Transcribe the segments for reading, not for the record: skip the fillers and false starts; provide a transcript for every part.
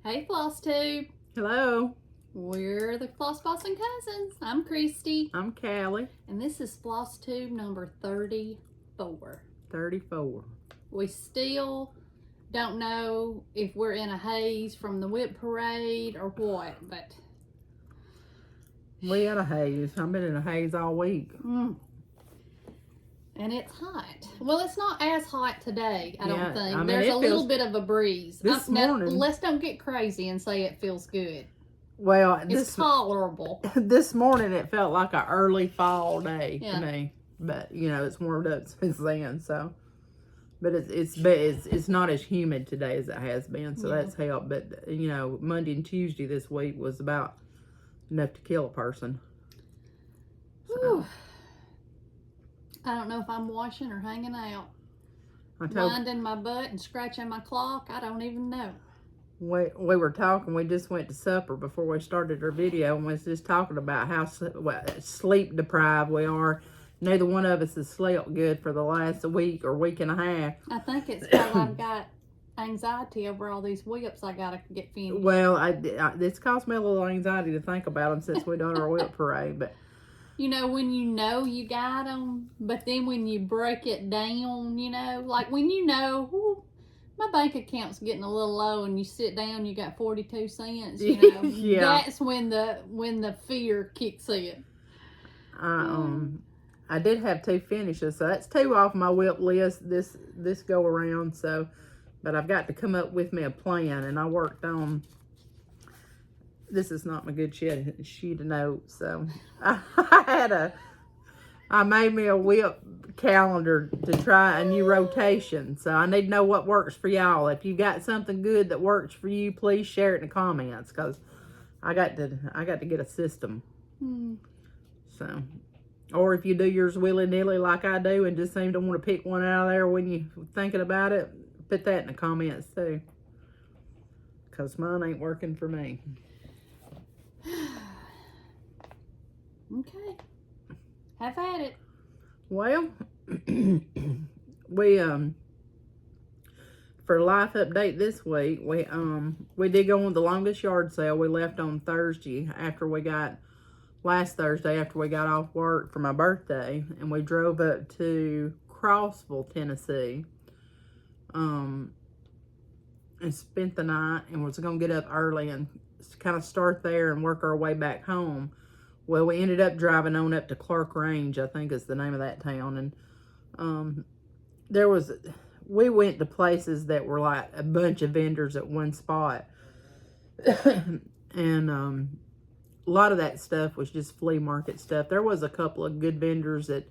Hey FlossTube. Hello. We're the Floss Bossin cousins. I'm Christy. I'm Callie. And this is FlossTube number 34. 34. We still don't know if we're in a haze from the whip parade or what, but We had a haze. I've been in a haze all week. And it's hot. Well, it's not as hot today, I don't think. I mean, There's a little bit of a breeze. This now, morning. let's don't get crazy and say it feels good. Well, It's tolerable. This morning it felt like an early fall day to me. But, you know, it's warmed up since then, so. But it's not as humid today as it has been, so that's helped. But, you know, Monday and Tuesday this week was about enough to kill a person. So. I don't know if I'm washing or hanging out. Winding my butt and scratching my clock. I don't even know. We were talking. We just went to supper before we started our video, and we was just talking about how sleep deprived we are. Neither one of us has slept good for the last week or week and a half. I think it's because I've got anxiety over all these whips I gotta get finished. Well, it's caused me a little anxiety to think about them since we done our whip parade, but. You know you got them, but then when you break it down, you know, like when you know, ooh, my bank account's getting a little low, and you sit down, you got 42 cents. You know, that's when the fear kicks in. I did have 2 finishes, so that's 2 off my whip list this go around. So, but I've got to come up with me a plan, and I worked on. This is not my good sheet of notes, so I made me a whip calendar to try a new rotation. So I need to know what works for y'all. If you got something good that works for you, please share it in the comments, because I got to get a system. So, or if you do yours willy-nilly like I do and just seem to want to pick one out of there when you're thinking about it, put that in the comments too, because mine ain't working for me. Okay. Have at it. Well, we for life update this week, we did go on the longest yard sale. We left on Thursday last Thursday after we got off work for my birthday, and we drove up to Crossville, Tennessee. And spent the night, and was gonna get up early and kind of start there and work our way back home. Well, we ended up driving on up to Clark Range, I think is the name of that town. And we went to places that were like a bunch of vendors at one spot. And a lot of that stuff was just flea market stuff. There was a couple of good vendors at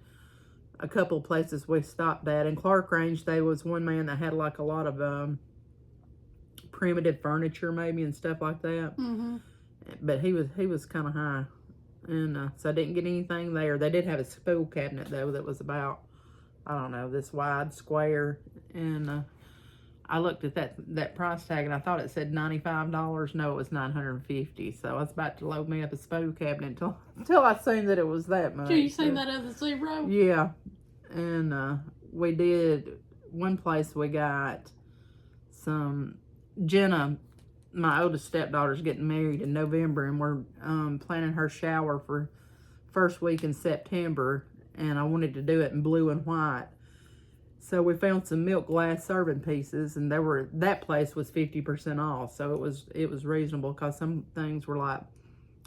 a couple of places we stopped at. In Clark Range, there was one man that had like a lot of primitive furniture maybe and stuff like that. But he was kind of high, and so I didn't get anything there. They did have a spool cabinet though that was about, I don't know, this wide square, and I looked at that price tag and I thought it said $95. No, it was $950. So I was about to load me up a spool cabinet until I seen that it was that much. You seen that other zero? Yeah. And we did one place. We got some Jenna, my oldest stepdaughter's getting married in November, and we're planning her shower for first week in September, and I wanted to do it in blue and white. So we found some milk glass serving pieces, and that place was 50% off, so it was reasonable, because some things were like,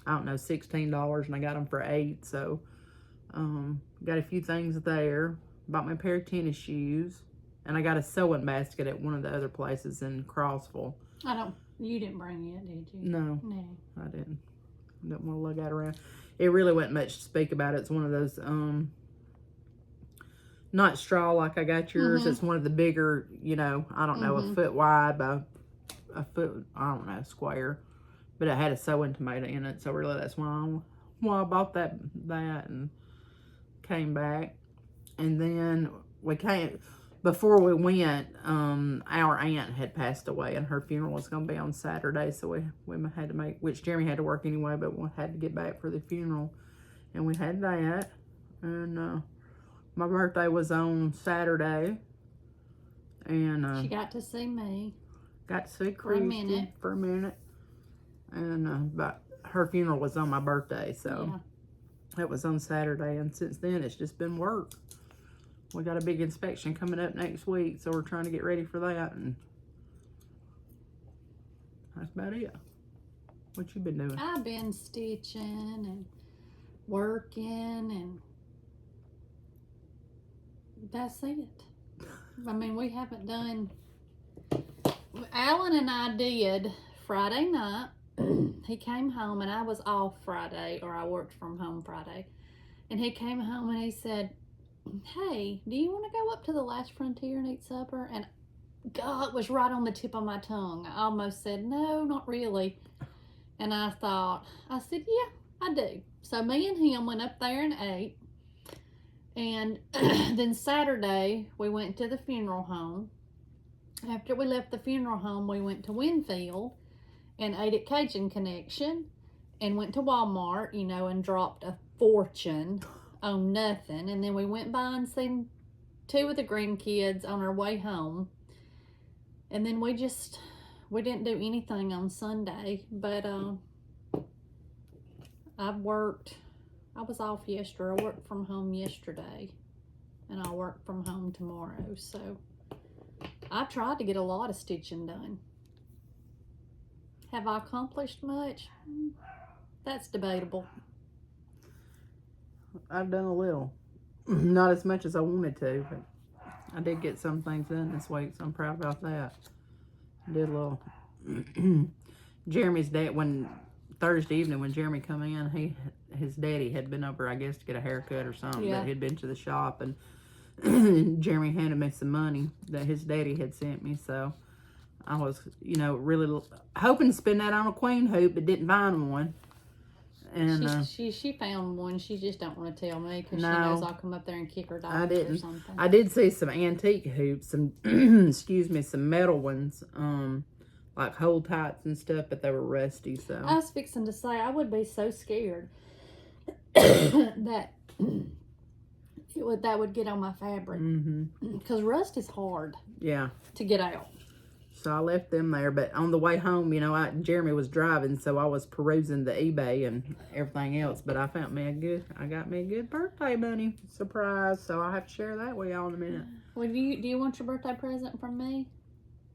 I don't know, $16, and I got them for $8. So got a few things there. Bought me a pair of tennis shoes. And I got a sewing basket at one of the other places in Crossville. You didn't bring it, did you? No. No. I didn't. I didn't want to lug that around. It really wasn't much to speak about. It's one of those, not straw like I got yours. It's one of the bigger, you know, I don't know, a foot wide by a foot, I don't know, square. But it had a sewing tomato in it. So really that's why I bought that and came back. And then before we went, our aunt had passed away, and her funeral was going to be on Saturday, so we had to which Jeremy had to work anyway, but we had to get back for the funeral, and we had that, and my birthday was on Saturday, and she got to see me. Got to see For a Christy minute. for a minute. And but her funeral was on my birthday, so it was on Saturday. And since then, it's just been work. We got a big inspection coming up next week, so we're trying to get ready for that. And that's about it. What you been doing? I've been stitching and working, and that's it. I mean, we haven't done. Alan and I did Friday night. He came home, and I was off Friday, or I worked from home Friday. And he came home and he said, "Hey, do you want to go up to the Last Frontier and eat supper?" And God, it was right on the tip of my tongue. I almost said, "No, not really." And I said, "Yeah, I do." So me and him went up there and ate. And then Saturday, we went to the funeral home. After we left the funeral home, we went to Winfield and ate at Cajun Connection and went to Walmart, you know, and dropped a fortune on nothing. And then we went by and seen 2 of the grandkids on our way home. And then we didn't do anything on Sunday, but I was off yesterday. I worked from home yesterday, and I'll work from home tomorrow. So I tried to get a lot of stitching done. Have I accomplished much? That's debatable. I've done a little. Not as much as I wanted to, but I did get some things done this week, so I'm proud about that. I did a little. Jeremy's dad, Thursday evening when Jeremy come in, his daddy had been over, I guess, to get a haircut or something. Yeah. But he'd been to the shop, and Jeremy handed me some money that his daddy had sent me. So I was, you know, really hoping to spend that on a queen hoop, but didn't find one. And she found one. She just don't want to tell me because no, she knows I'll come up there and kick her dog I didn't. or something. I did see some antique hoops, some excuse me, some metal ones, like hold tights and stuff, but they were rusty. So I was fixing to say I would be so scared that that would get on my fabric because rust is hard. Yeah. To get out. So I left them there, but on the way home, you know, Jeremy was driving, so I was perusing the eBay and everything else. But I got me a good birthday money surprise. So I'll have to share that with y'all in a minute. Well, do you want your birthday present from me?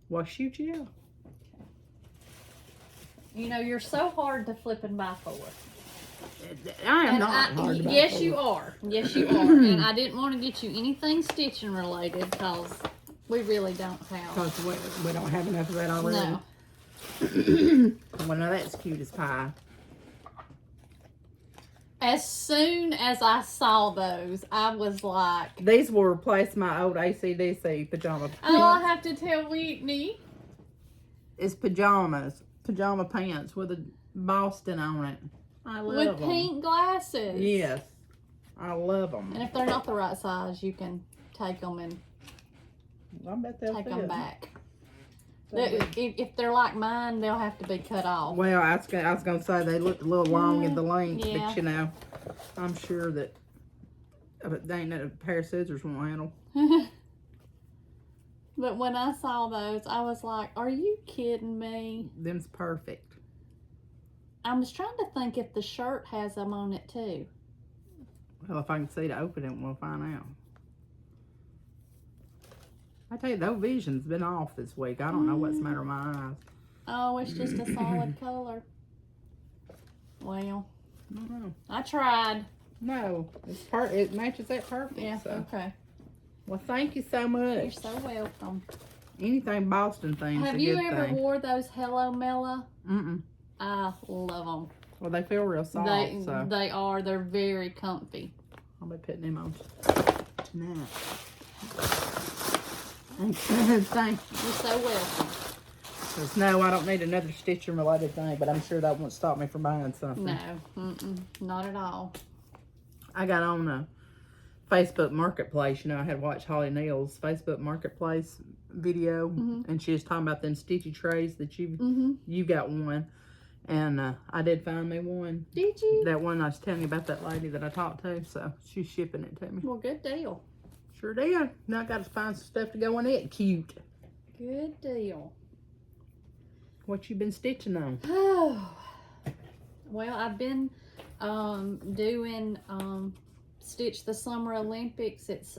Well, shoot, yeah. You know, you're so hard to flip and buy for. I am not hard to buy Yes, for. you are. Yes, you are. And I didn't want to get you anything stitching related because we really don't have. Because we don't have enough of that already. No. Well, now that's cute as pie. As soon as I saw those, I was like... These will replace my old AC/DC pajama pants. Oh, I have to tell Whitney. It's pajamas. Pajama pants with a Bossin on it. I love them. With pink glasses. Yes. I love them. And if they're not the right size, you can take them and I bet they'll take fit. them back. If they're like mine, they'll have to be cut off. Well, I was going to say they look a little long in the length, Yeah. but you know, I'm sure that they ain't that a pair of scissors won't handle. But when I saw those, I was like, are you kidding me? Them's perfect. I was trying to think if the shirt has them on it too. Well, if I can see to open it, we'll find out. I tell you, those vision's been off this week. I don't know what's the matter with my eyes. Oh, it's just a solid color. Well, I don't know. I tried. No, it matches that perfect. Yeah, So. okay. Well, thank you so much. You're so welcome. Anything Boston things. Have a you good ever thing. wore those Hello Mella? Mm-mm. I love them. Well, they feel real soft. So They are. They're very comfy. I'll be putting them on tonight. Thank you. You're so welcome. Because no, I don't need another stitching related thing, but I'm sure that won't stop me from buying something. No, not at all. I got on a Facebook Marketplace. You know, I had watched Holly Neal's Facebook Marketplace video, and she was talking about them stitchy trays that you got one, and I did find me one. Did you? That one I was telling you about, that lady that I talked to, so she's shipping it to me. Well, good deal. Sure did. Now I got to find some stuff to go in it. Cute. Good deal. What you been stitching on? Oh, well, I've been doing Stitch the Summer Olympics. It's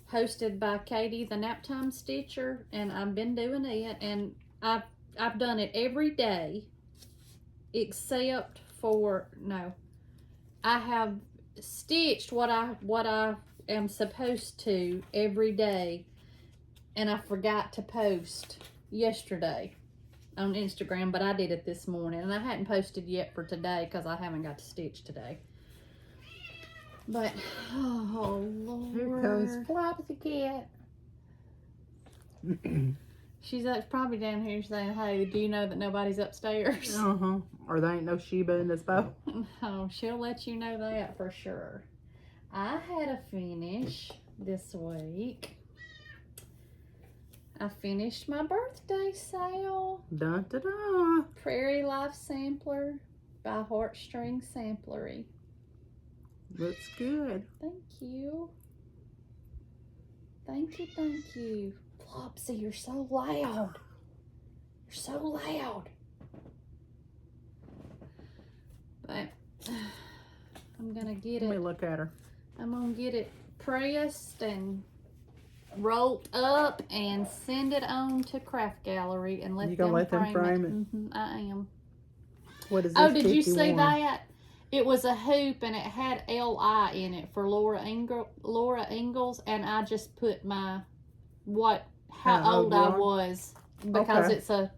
hosted by Katie, the Naptime Stitcher, and I've been doing it, and I've done it every day except for I have stitched what I am supposed to every day, and I forgot to post yesterday on Instagram, but I did it this morning, and I hadn't posted yet for today because I haven't got to stitch today. But oh Lord, Here comes Flopsy Cat. She's probably down here saying, "Hey, do you know that nobody's upstairs?" Or there ain't no Sheba in this boat. Oh, she'll let you know that for sure. I had a finish this week. I finished my birthday sale. Dun da da. Prairie Life Sampler by Heartstring Samplery. Looks good. Thank you. Thank you, thank you. Flopsy, you're so loud. You're so loud. But I'm gonna get it. Let me look at her. I'm gonna get it pressed and rolled up and send it on to Craft Gallery and let them frame it. I am. What is this? Oh, did you see 51? that? It was a hoop and it had LI in it for Laura Ingalls, and I just put my how old I was because it's a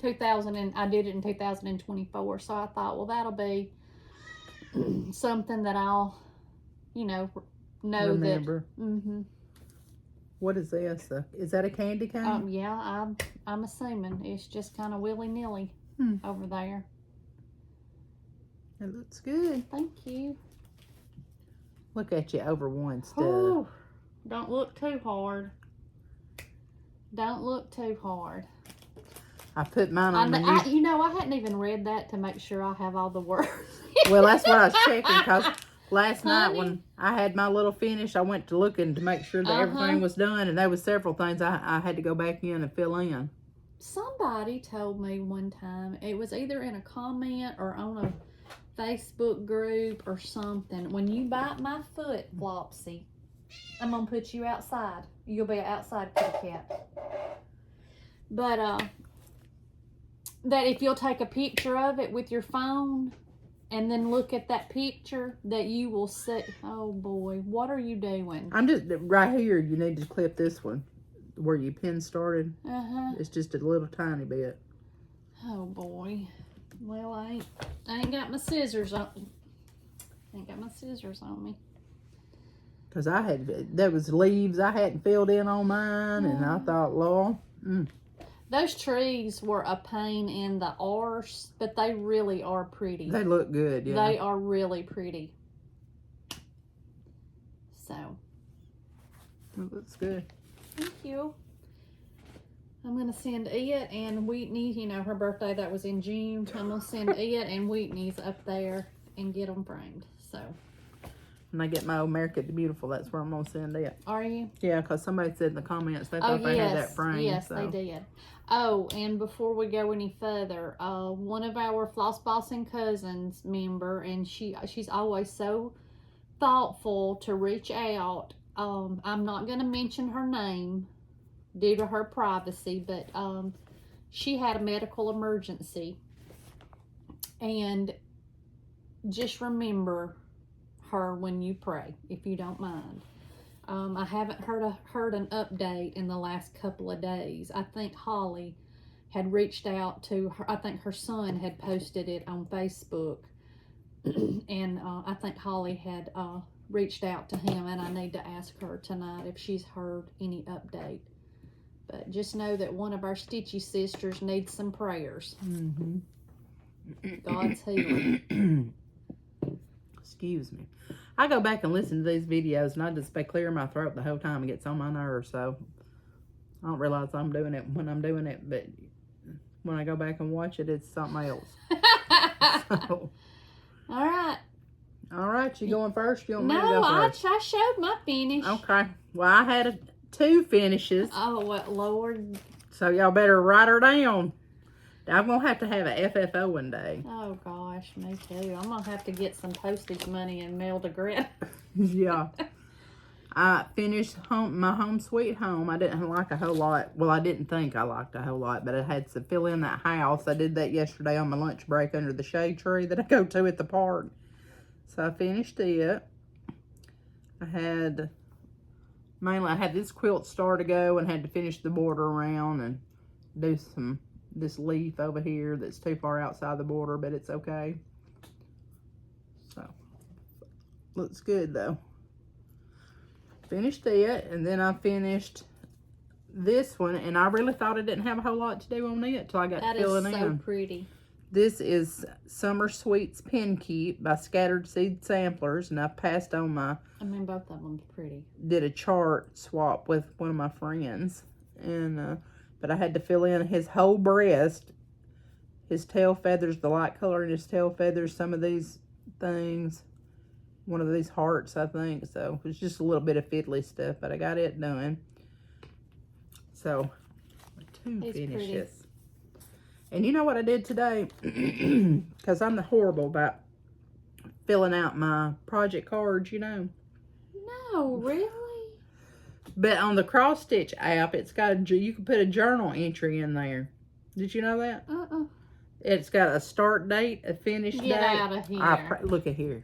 2000 and I did it in 2024. So I thought, well, that'll be something that I'll, know Remember. that. What is this? Is that a candy cane? Yeah, I'm assuming it's just kind of willy-nilly over there. It looks good. Thank you. Look at you over one stuff. Ooh, don't look too hard. Don't look too hard. I put mine on I hadn't even read that to make sure I have all the words. Well, that's what I was checking, because last night when I had my little finish, I went to looking to make sure that everything was done, and there was several things I had to go back in and fill in. Somebody told me one time, it was either in a comment or on a Facebook group or something, when you bite my foot, Flopsy, I'm gonna put you outside. You'll be an outside kitty cat. But that if you'll take a picture of it with your phone and then look at that picture, that you will see. Oh boy, what are you doing? I'm just right here. You need to clip this one where your pin started. It's just a little tiny bit. Oh boy. Well, I ain't got my scissors on. Me. Because there was leaves I hadn't filled in on mine, and I thought, Lord. Those trees were a pain in the arse, but they really are pretty. They look good, yeah. They are really pretty. So. It looks good. Thank you. I'm going to send it and Whitney, her birthday, that was in June. I'm going to send it and Whitney's up there and get them framed. So. When I get my America the Beautiful, that's where I'm going to send it. Are you? Yeah, because somebody said in the comments they thought they had that framed. Yes, they did. Oh, and before we go any further, one of our Floss Bossin cousins member, and she's always so thoughtful to reach out. I'm not going to mention her name due to her privacy, but she had a medical emergency, and just remember her when you pray, if you don't mind. I haven't heard an update in the last couple of days. I think Holly had reached out to her. I think her son had posted it on Facebook, and I think Holly had reached out to him, and I need to ask her tonight if she's heard any update. But just know that one of our Stitchy sisters needs some prayers. God's healing. Excuse me. I go back and listen to these videos, and I just be clearing my throat the whole time. It gets on my nerves, so I don't realize I'm doing it when I'm doing it, but when I go back and watch it, it's something else. So. All right. All right, you going first? You want me to go first? I showed my finish. Okay. Well, I had two finishes. Oh, what Lord. So y'all better write her down. I'm going to have an FFO one day. Oh, gosh, me too. I'm going to have to get some postage money and mail to Greta. Yeah. I finished my home sweet home. I didn't like a whole lot. Well, I didn't think I liked a whole lot, but I had to fill in that house. I did that yesterday on my lunch break under the shade tree that I go to at the park. So I finished it. I had this quilt star to go and had to finish the border around and do this leaf over here that's too far outside the border, but it's okay. So looks good though. Finished it, and then I finished this one, and I really thought I didn't have a whole lot to do on it till I got to filling in. That is so pretty. This is Summer Sweets Pin Keep by Scattered Seed Samplers, and I passed on both of them's pretty. Did a chart swap with one of my friends, and but I had to fill in his whole breast, his tail feathers, the light color in his tail feathers, some of these things, one of these hearts, I think. So it was just a little bit of fiddly stuff, but I got it done. So 2 finishes. Pretty. And you know what I did today? Because I'm horrible about filling out my project cards, you know. No, really? But on the cross stitch app, it's got you can put a journal entry in there. Did you know that? It's got a start date, a finish date. Get out of here. Look at here.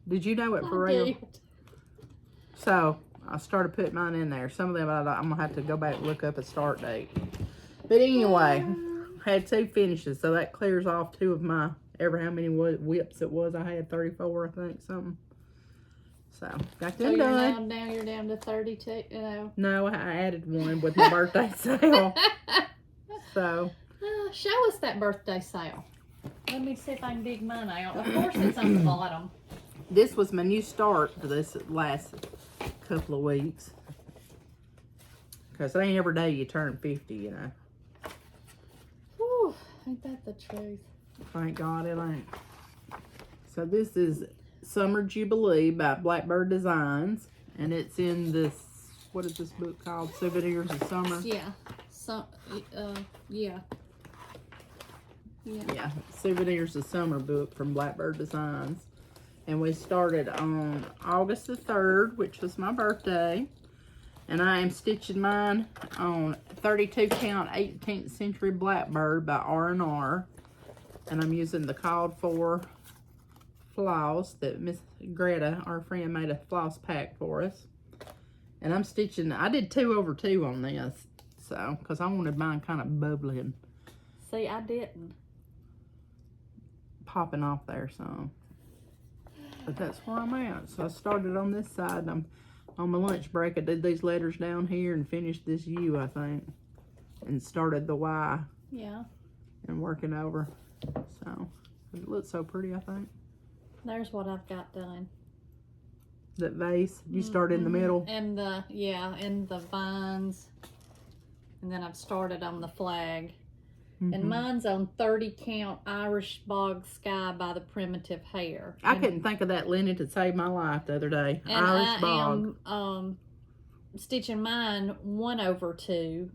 Did you know it for real? Did. So I started putting mine in there. Some of them I'm gonna have to go back and look up a start date. But anyway, had 2 finishes, so that clears off 2 of my how many whips it was. I had 34, I think, something. So got them done. Now you're down to 32. No, I added one with my birthday sale. So show us that birthday sale. Let me see if I can dig mine out. Of course, it's on the bottom. This was my new start for this last couple of weeks. Because it ain't every day you turn 50, you know. Whew, ain't that the truth? Thank God it ain't. So this is Summer Jubilee by Blackbird Designs. And it's in this, what is this book called? Souvenirs of Summer? Yeah. Yeah. Yeah, Souvenirs of Summer book from Blackbird Designs. And we started on August the 3rd, which was my birthday. And I am stitching mine on 32 count 18th Century Blackbird by R&R. And I'm using the called for floss that Miss Greta, our friend, made a floss pack for us. And I'm stitching, I did 2 over 2 on this. So, because I wanted mine kind of bubbling. See, I didn't. Popping off there some. But that's where I'm at. So I started on this side. I'm on my lunch break. I did these letters down here and finished this U, I think. And started the Y. Yeah. And working over. So it looks so pretty, I think. There's what I've got done. That vase. You start in the middle. And and the vines. And then I've started on the flag. And mine's on 30 count Irish Bog Sky by the Primitive Hair. I couldn't think of that linen to save my life the other day. And Irish Bog. I am stitching mine 1 over 2.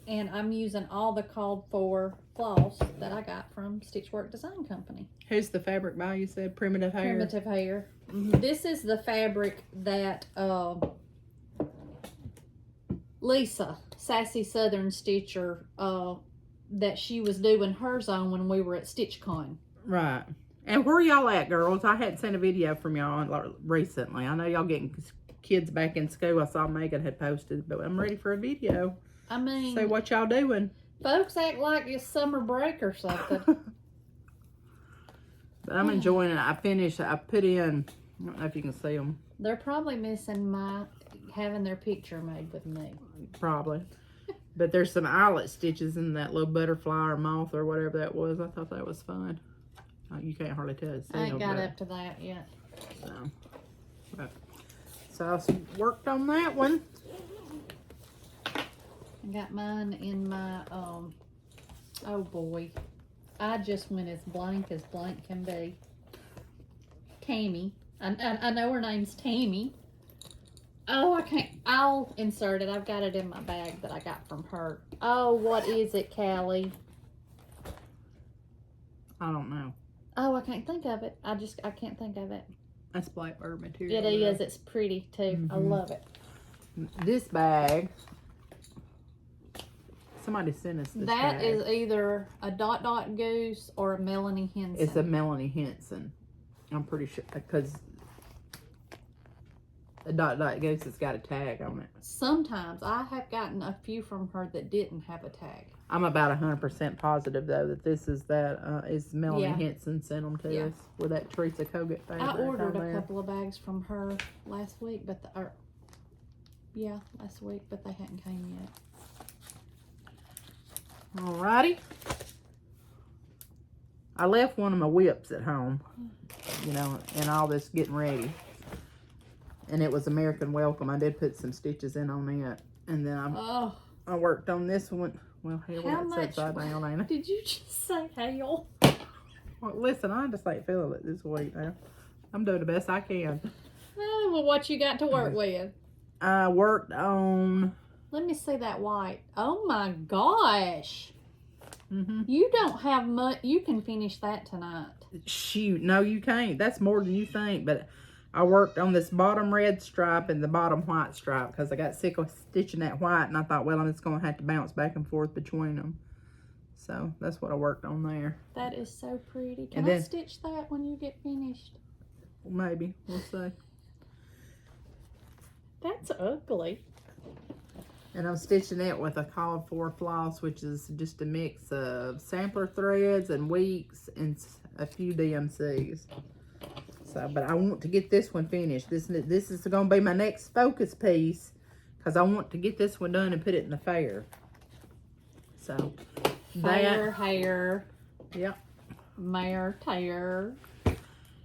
And I'm using all the called for floss that I got from StitckWork Design Company. Who's the fabric by, you said? Primitive Hair? Primitive Hair. This is the fabric that Lisa, Sassy Southern Stitcher, that she was doing hers on when we were at StitchCon. Right. And where y'all at, girls? I hadn't seen a video from y'all recently. I know y'all getting kids back in school. I saw Megan had posted, but I'm ready for a video. I mean, say what y'all doing. Folks act like it's summer break or something. But I'm enjoying it. I put in, I don't know if you can see them. They're probably missing having their picture made with me. Probably. But there's some eyelet stitches in that little butterfly or moth or whatever that was. I thought that was fun. You can't hardly tell. I ain't got up to that yet. So I worked on that one. I got mine in my, oh boy. I just went as blank can be. Tammy. I know her name's Tammy. Oh, I can't. I'll insert it. I've got it in my bag that I got from her. Oh, what is it, Callie? I don't know. Oh, I can't think of it. I can't think of it. That's blackbird material. It is. It's pretty too. I love it. This bag. Somebody sent us this That bag. is either a Dot Dot Goose or a Melanie Henson. It's a Melanie Henson. I'm pretty sure because a Dot Dot Goose has got a tag on it. Sometimes I have gotten a few from her that didn't have a tag. I'm about 100% positive though that this is is Melanie Henson sent them to us with that Teresa Kogut fabric. I ordered a couple of bags from her last week, but last week, but they hadn't came yet. Alrighty. I left one of my whips at home, you know, and all this getting ready. And it was American Welcome. I did put some stitches in on it. And then I worked on this one. Well, hell, that's upside down, ain't it? Did you just say hell? Well, listen, I just ain't feeling it this week now. I'm doing the best I can. Oh, well, what you got to work with? I worked on... Let me see that white. Oh my gosh. You don't have much. You can finish that tonight. Shoot, no you can't. That's more than you think. But I worked on this bottom red stripe and the bottom white stripe because I got sick of stitching that white and I thought, well, I'm just going to have to bounce back and forth between them. So that's what I worked on there. That is so pretty. Can I stitch that when you get finished? Maybe. We'll see. That's ugly. And I'm stitching it with a called for floss, which is just a mix of sampler threads and weeks and a few DMCs. So, but I want to get this one finished. This is going to be my next focus piece because I want to get this one done and put it in the fair. So, hair. Yep. Mare, tear,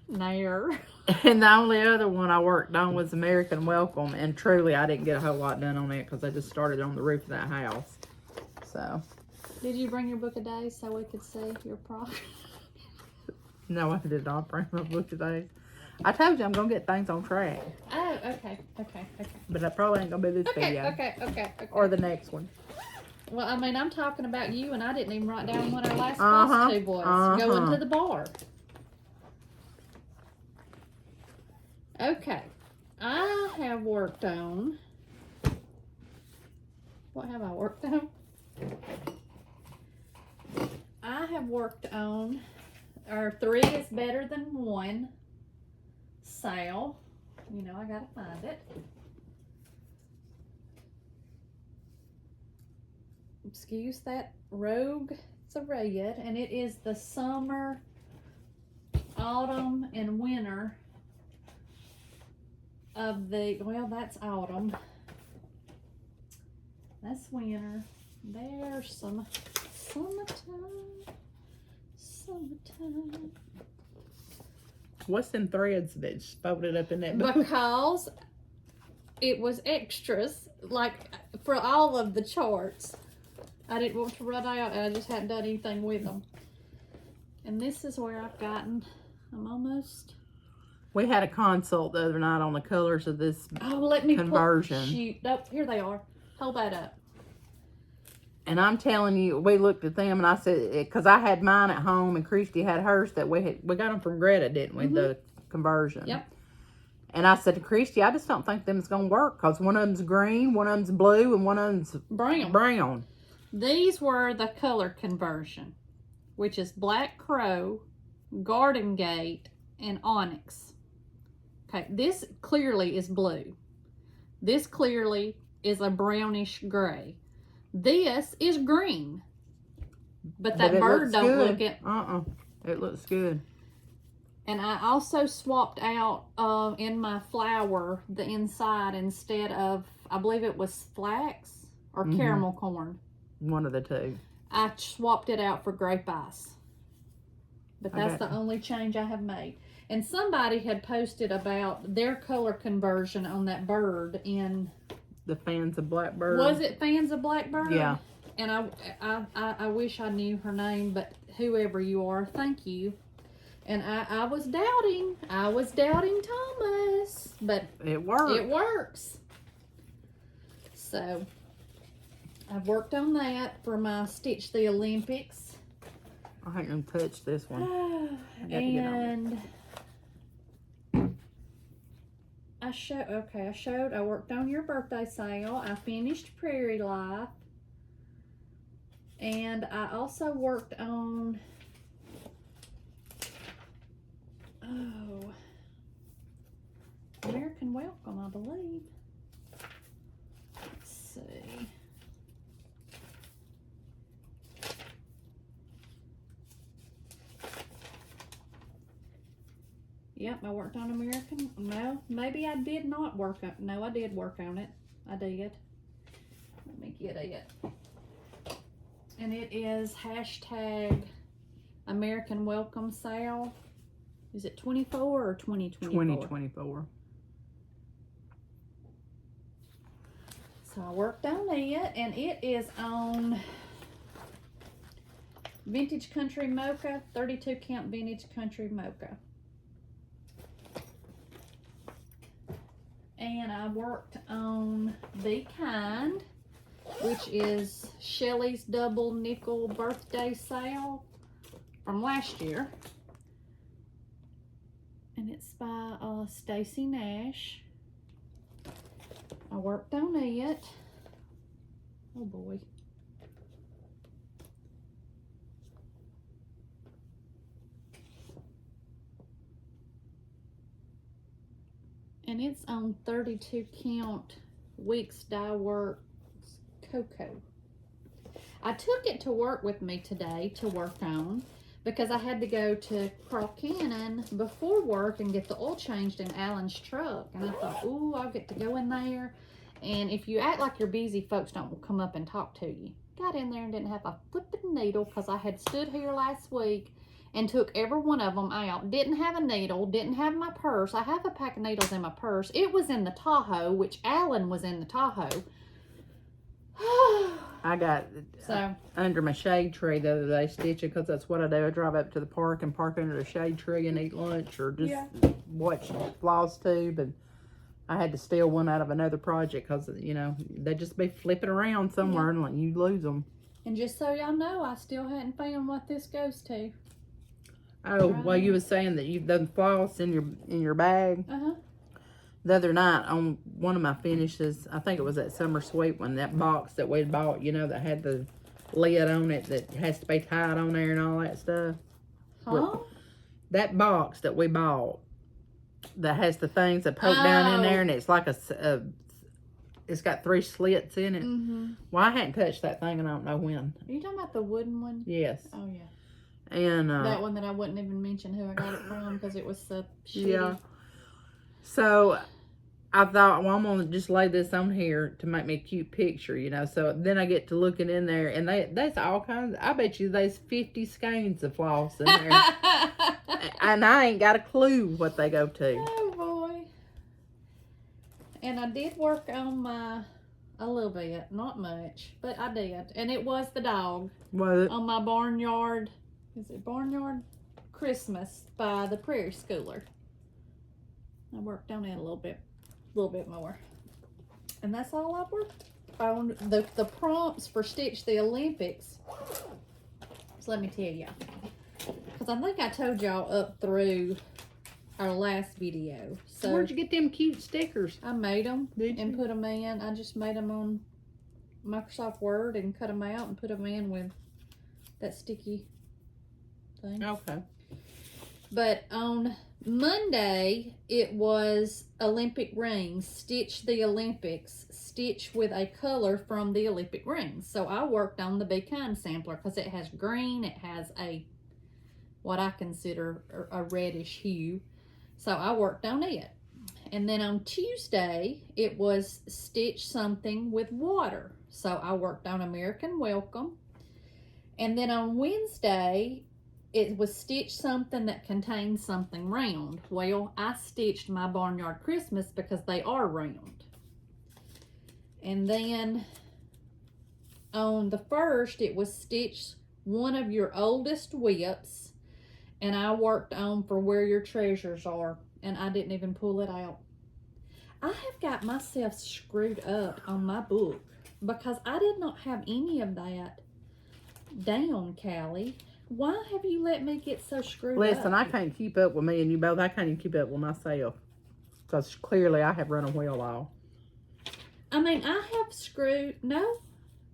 nair. And the only other one I worked on was American Welcome, and truly I didn't get a whole lot done on it because I just started on the roof of that house. So. Did you bring your book of days so we could see your progress? No, I did not bring my book of days. I told you I'm going to get things on track. Oh, okay. But that probably ain't going to be this video. Okay. Or the next one. Well, I mean, I'm talking about you, and I didn't even write down what our last FlossTube was. Going to the bar. Okay, I have worked on, what have I worked on? I have worked on our 3 is better than 1 sale. You know, I gotta find it. Excuse that rogue, it's a red, and it is the summer, autumn, and winter of the, well, that's autumn, that's winter, there's some summertime. What's them threads that's folded up in that book? Because it was extras, like for all of the charts. I didn't want to run out and I just hadn't done anything with them. And this is where I've gotten, I'm almost. We had a consult the other night on the colors of this conversion. Shoot, nope, here they are. Hold that up. And I'm telling you, we looked at them and I said, because I had mine at home and Christy had hers that we got them from Greta, didn't we? The conversion. Yep. And I said to Christy, I just don't think them's going to work because one of them's green, one of them's blue, and one of them's brown. These were the color conversion, which is Black Crow, Garden Gate, and Onyx. Okay, this clearly is blue. This clearly is a brownish gray. This is green. But that bird don't look it. It looks good. And I also swapped out in my flour the inside instead of, I believe it was flax or caramel corn. One of the two. I swapped it out for grape ice. But that's the only change I have made. And somebody had posted about their color conversion on that bird in... The Fans of Blackbird. Was it Fans of Blackbird? Yeah. And I wish I knew her name, but whoever you are, thank you. And I was doubting Thomas, but it works. It works. So I've worked on that for my Stitch the Olympics. I haven't touched this one. And I worked on your birthday sale. I finished Prairie Life. And I also worked on, American Welcome, I believe. Let's see. Yep, I worked on American. No, maybe I did not work on. No, I did work on it. I did. Let me get it. And it is hashtag American Welcome Sale. Is it 24 or 2024? 2024. So I worked on it, and it is on Vintage Country Mocha, 32 count Vintage Country Mocha. And I worked on Be Kind, which is Shelly's Double Nickel Birthday Sale from last year. And it's by Stacy Nash. I worked on it. Oh boy. And it's on 32 count Weeks Dye Works Cocoa. I took it to work with me today to work on because I had to go to Carl Cannon before work and get the oil changed in Alan's truck. And I thought, ooh, I'll get to go in there. And if you act like you're busy, folks don't come up and talk to you. Got in there and didn't have a flipping needle because I had stood here last week and took every one of them out. Didn't have a needle, didn't have my purse. I have a pack of needles in my purse. It was in the Tahoe, which Alan was in the Tahoe. I got under my shade tree the other day stitching because that's what I do. I drive up to the park and park under the shade tree and eat lunch or just watch FlossTube. And I had to steal one out of another project because, you know, they just be flipping around somewhere and like you lose them. And just so y'all know, I still hadn't found what this goes to. Oh, well, you was saying that you've done floss in your bag. The other night on one of my finishes, I think it was that Summer Sweet one, that box that we bought, you know, that had the lid on it that has to be tied on there and all that stuff. That box that we bought that has the things that poke down in there and it's like it's got 3 slits in it. Well, I hadn't touched that thing and I don't know when. Are you talking about the wooden one? Yes. Oh, yeah. And that one that I wouldn't even mention who I got it from because it was so shitty. Yeah. So I thought, well, I'm gonna just lay this on here to make me a cute picture, you know. So then I get to looking in there, and that's all kinds. I bet you there's 50 skeins of floss in there, and I ain't got a clue what they go to. Oh boy! And I did work on a little bit, not much, but I did, and it was the dog on my barnyard. Is it Barnyard Christmas by the Prairie Schooler? I worked on it a little bit more. And that's all I worked on. The prompts for Stitch the Olympics. So let me tell you. Because I think I told y'all up through our last video. So where'd you get them cute stickers? I made them and put them in. I just made them on Microsoft Word and cut them out and put them in with that sticky thing. Okay. But on Monday, it was Olympic rings. Stitch the Olympics. Stitch with a color from the Olympic rings. So I worked on the Be Kind sampler because it has green. It has what I consider a reddish hue. So I worked on it. And then on Tuesday, it was Stitch something with water. So I worked on American Welcome. And then on Wednesday, it was Stitch something that contains something round. Well, I stitched my Barnyard Christmas because they are round. And then on the 1st, it was Stitch one of your oldest whips. And I worked on For Where Your Treasures Are. And I didn't even pull it out. I have got myself screwed up on my book because I did not have any of that down, Callie. Why have you let me get so screwed up? Listen, I can't keep up with me and you both. I can't even keep up with myself. Because clearly I have run a wheel off. I mean, I have screwed... No,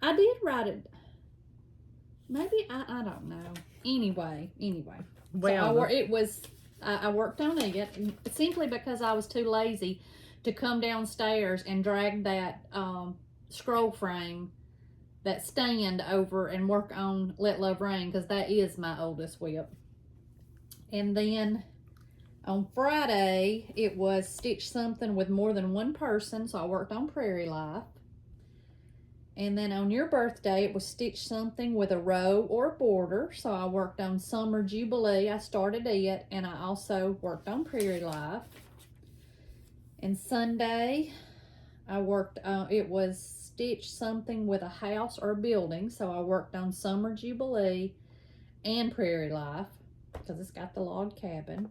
I did write it. Maybe, I don't know. Anyway. Well, So I worked on it simply because I was too lazy to come downstairs and drag that scroll frame, that stand over and work on Let Love Rain, because that is my oldest whip. And then on Friday, it was Stitch Something with More Than One Person, so I worked on Prairie Life. And then on your birthday, it was Stitch Something with a row or a border, so I worked on Summer Jubilee. I started it, and I also worked on Prairie Life. And Sunday, I worked on, it was Stitch Something with a house or building, so I worked on Summer Jubilee and Prairie Life, because it's got the log cabin.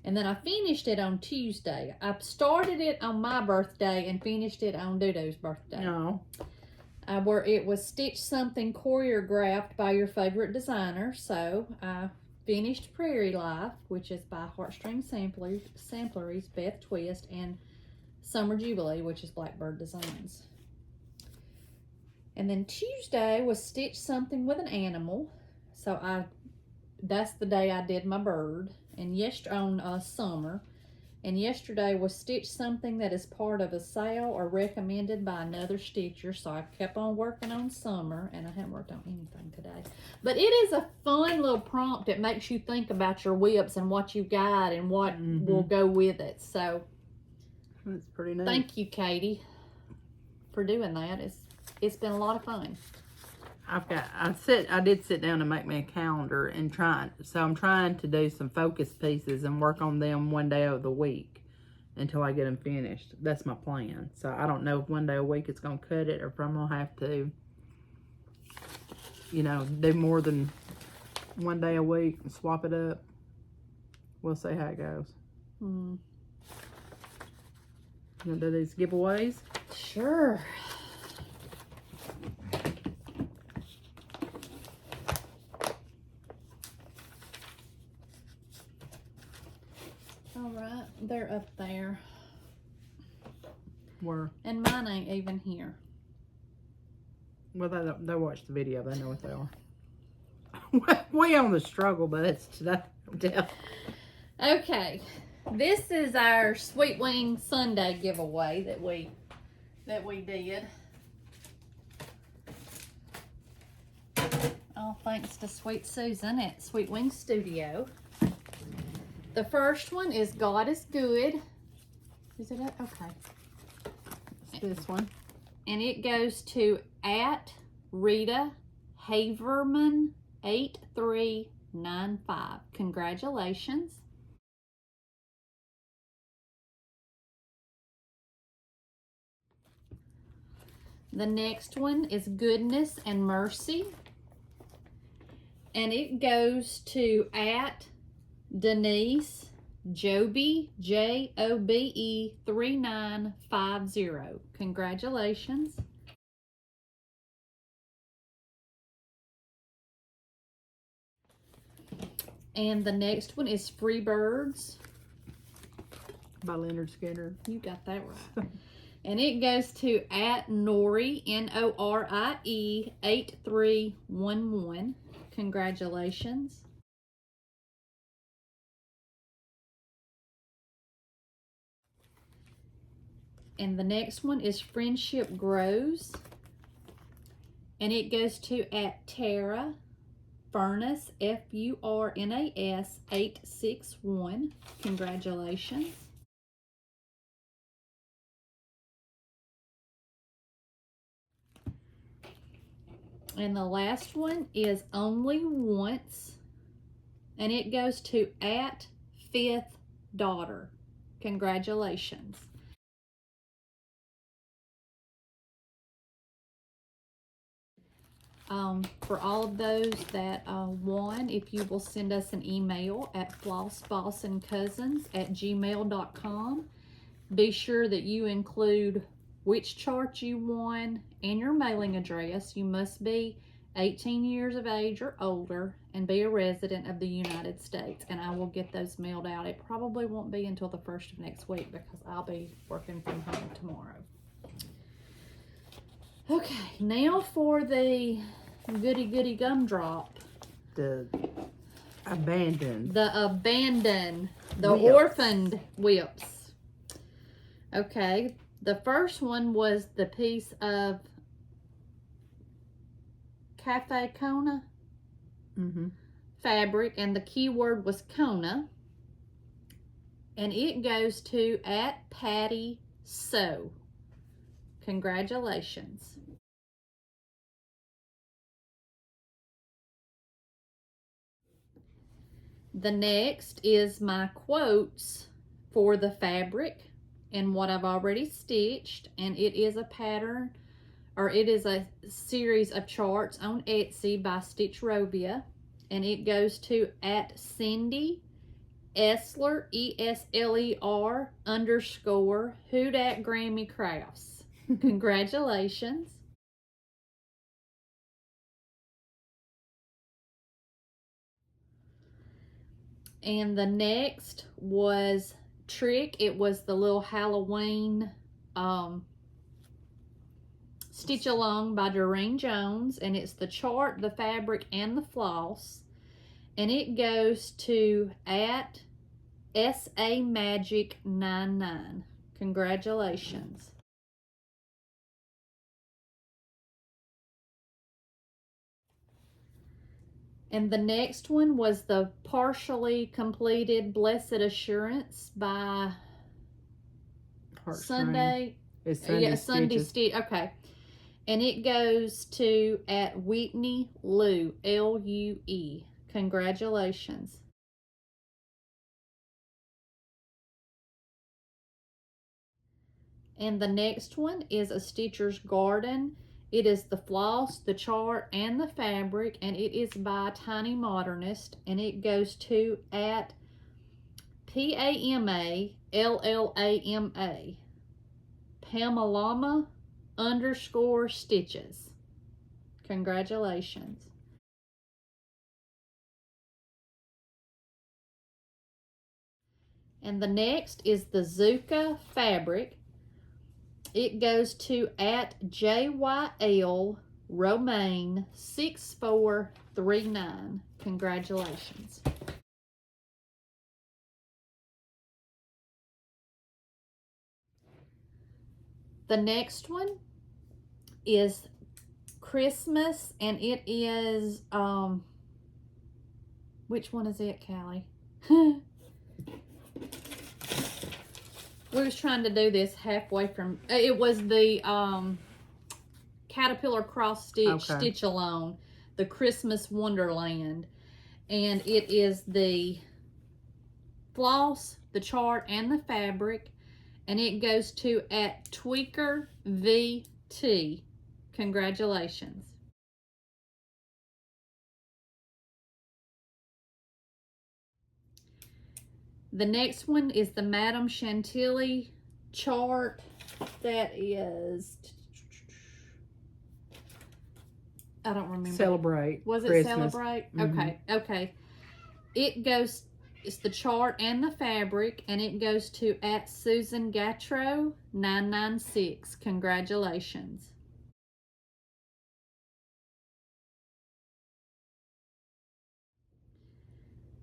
And then I finished it on Tuesday. I started it on my birthday and finished it on Dudu's birthday. no. It was Stitch Something choreographed by your favorite designer. So I finished Prairie Life, which is by Heartstring Sampleries, Beth Twist, and Summer Jubilee, which is Blackbird Designs. And then Tuesday was Stitch Something with an animal. So that's the day I did my bird. And on Summer. And yesterday was Stitch Something that is part of a sale or recommended by another stitcher. So I kept on working on Summer, and I haven't worked on anything today. But it is a fun little prompt that makes you think about your whips and what you got and what will go with it. So that's pretty nice. Thank you, Katie, for doing that. It's been a lot of fun. I did sit down and make me a calendar and so I'm trying to do some focus pieces and work on them one day of the week until I get them finished. That's my plan. So I don't know if one day a week it's going to cut it or if I'm going to have to, do more than one day a week and swap it up. We'll see how it goes. You want to do these giveaways? Sure. Alright, they're up there. Where? And mine ain't even here. Well, they watch the video. They know what they are. We on the struggle bus today. Okay, this is our Sweet Wing Sunday giveaway that we did. All thanks to Sweet Susan at Sweet Wing Studio. The first one is God is Good. Is it up? Okay. It's this one. And it goes to at Rita Haverman 8395. Congratulations. The next one is Goodness and Mercy. And it goes to at Denise Jobe, Jobe 3950. Congratulations. And the next one is Free Birds by Leonard Skinner. You got that right. And it goes to at Norie, Norie 8311. Congratulations. And the next one is Friendship Grows. And it goes to at Tara Furnace, Furnas 861. Congratulations. And the last one is Only Once. And it goes to at Fifth Daughter. Congratulations. For all of those that won, if you will send us an email at flossbossincousins@gmail.com, Be sure that you include which chart you won and your mailing address. You must be 18 years of age or older and be a resident of the United States, and I will get those mailed out. It probably won't be until the 1st of next week because I'll be working from home tomorrow. Okay, now for the goody gumdrop. The abandoned. The Whips. orphaned whips. Okay, the first one was the piece of Cafe Kona fabric, and the keyword was Kona, and it goes to @Patty Sew. Congratulations. The next is my quotes for the fabric and what I've already stitched, and it is a pattern, or it is a series of charts on Etsy by Stitchrovia, and it goes to @Cindy Esler, ESLER _ Who Dat Grammy Crafts. Congratulations. And the next was Trick. It was the little Halloween stitch along by Doreen Jones, and it's the chart, the fabric, and the floss, and it goes to @SAMagic99. Congratulations. And the next one was the partially completed Blessed Assurance by Sunday. It's Sunday Sunday Stitches. Stitch. Okay. And it goes to @Whitney Lue, LUE. Congratulations. And the next one is a Stitcher's Garden. It is the floss, the chart, and the fabric, and it is by Tiny Modernist, and it goes to @PAMALLAMA, Pamalama _ Stitches. Congratulations. And the next is the Zuka fabric. It goes to @JYL Romaine 6439. Congratulations. The next one is Christmas, and it is which one is it, Callie? We was trying to do this halfway from, it was the Caterpillar cross stitch stitch along, the Christmas Wonderland, and it is the floss, the chart, and the fabric, and it goes to @Tweaker VT. Congratulations. The next one is the Madame Chantilly chart. That is, I don't remember. Celebrate. Was it Christmas. Celebrate? Okay. It goes, it's the chart and the fabric, and it goes to @Susan Gatro 996. Congratulations.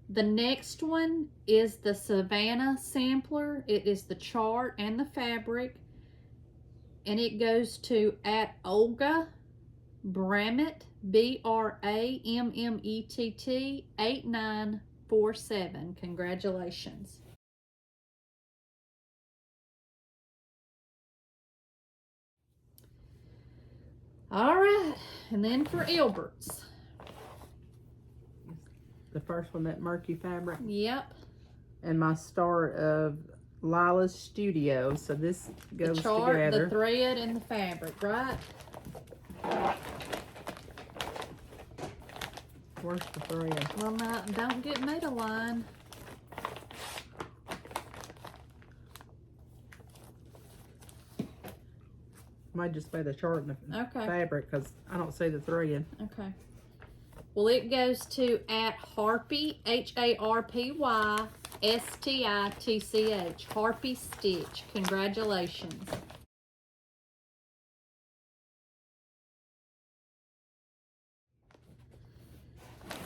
The next one is the Savannah sampler. It is the chart and the fabric, and it goes to @Olga Bramett, BRAMMETT 8947. Congratulations. All right, and then for Ilbert's. The first one, that murky fabric. Yep. And my start of Lila's Studio. So this goes the chart, together. the thread, and the fabric, right? Where's the thread? Well, now, don't get made a line. Might just be the chart in the Okay. fabric because I don't see the thread. Okay. Well, it goes to @Harpy, HARPY STITCH, Harpy Stitch. Congratulations.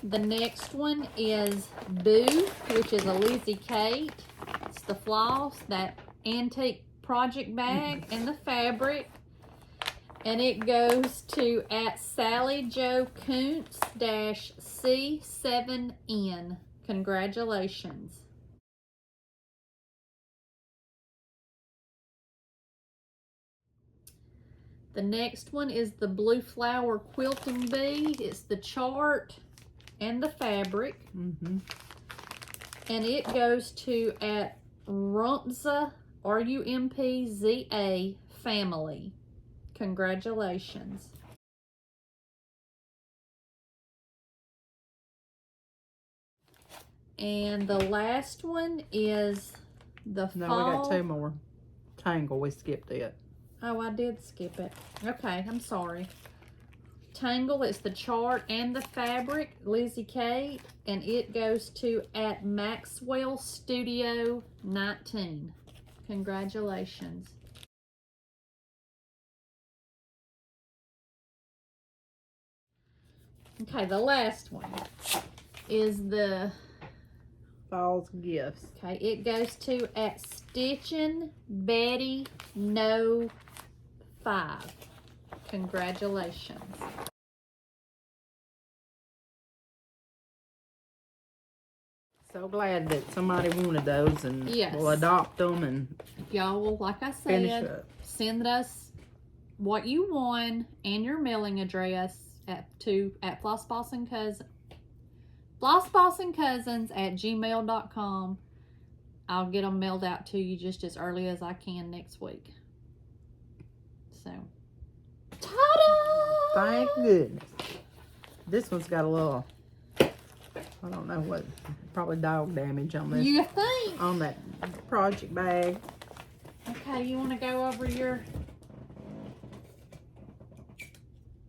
The next one is Boo, which is a Lizzie Kate. It's the Floss, that antique project bag, and the fabric. And it goes to @SallyJoCoontz-C7N. Congratulations. The next one is the Blue Flower Quilting Bee. It's the chart and the fabric. And it goes to @Rumpza, RUMPZA family. Congratulations. And the last one is the fall. No, we got two more. Tangle, we skipped it. Oh, I did skip it. Okay, I'm sorry. Tangle, it's the chart and the fabric, Lizzie Kate, and it goes to @Maxwell Studio 19. Congratulations. Okay, the last one is the Fall's Gifts. Okay, it goes to @Stitchin' Betty No 5. Congratulations. So glad that somebody wanted those and Yes. will adopt them and Y'all will, like I finish said, up. send us what you won and your mailing address at Floss Bossin Cousins. FlossBossinCousins@gmail.com. I'll get them mailed out to you just as early as I can next week. So, ta-da! Thank goodness. This one's got a little, I don't know what, probably dog damage on this. You think? On that project bag. Okay, you want to go over your...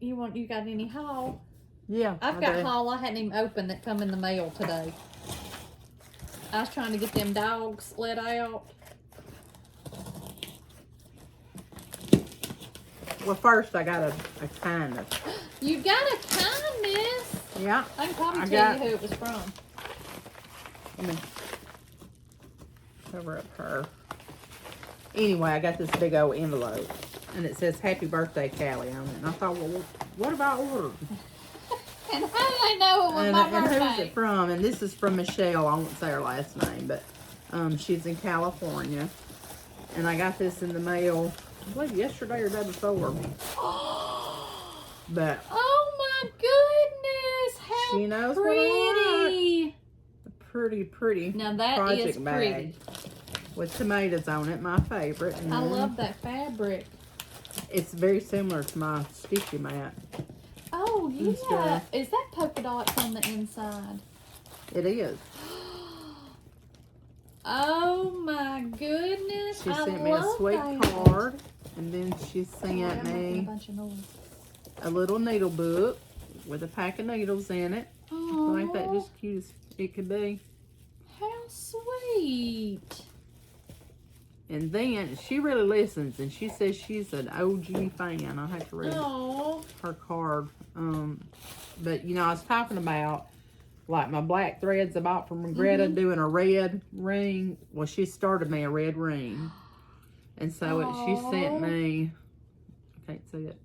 You got any haul? Yeah, I've I got do. haul I hadn't even opened that come in the mail today. I was trying to get them dogs let out. Well, first I got a kindness. You got a kindness. Yeah. I can probably I tell got- you who it was from. Let me cover up her. Anyway, I got this big old envelope. And it says, "Happy birthday, Callie," on it. And I thought, well, what have I ordered? And how do they know it was And my who is birthday? it from? And this is from Michelle. I won't say her last name, but she's in California. And I got this in the mail, I believe yesterday or day before. But Oh my goodness! How she knows pretty! pretty Now that project is bag pretty. with tomatoes on it, my favorite. And I love that fabric. it's very similar to my stitchy mat. Oh yeah, Instead. is that polka dots on the inside? It is. Oh my goodness! She I sent me a love sweet that. card, and then she Sorry, I'm sent making a me bunch of noise. a little needle book with a pack of needles in it. Oh, Ain't that just cute as it could be? how sweet! And then she really listens, and she says she's an OG fan. I'll have to read Oh, her card. But you know, I was talking about like my black threads I bought from Greta doing a red ring. Well, she started me a red ring, and so she sent me. I can't see it.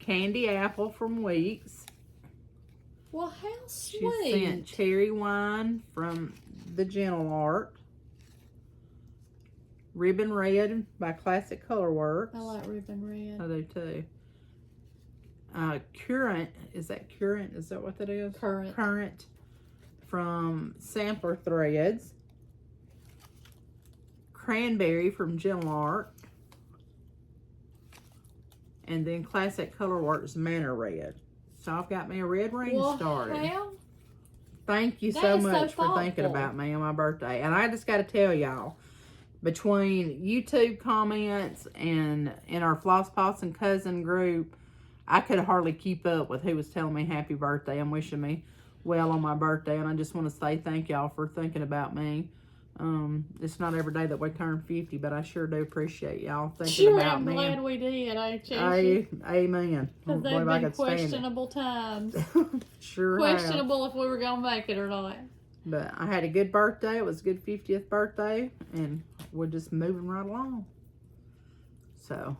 Candy apple from Weeks. well, how She sweet! sent cherry wine from the Gentle Art. Ribbon Red by Classic Colorworks. I like ribbon red. I do too. Current, is that Current? Is that what that is? Current. Current from Sampler Threads. Cranberry from Gentle Art. And then Classic Colorworks Manor Red. So I've got me a red ring started. How? Thank you That so is so much for thinking thoughtful. about me on my birthday. And I just got to tell y'all, between YouTube comments and in our Floss Bossin cousin group, I could hardly keep up with who was telling me happy birthday and wishing me well on my birthday. And I just want to say thank y'all for thinking about me. It's not every day that we turn 50, but I sure do appreciate y'all thinking about me. I'm glad we did. Amen. Because they've been questionable times. Sure questionable if we were going to make it or not. But I had a good birthday. It was a good 50th birthday. And we're just moving right along. So,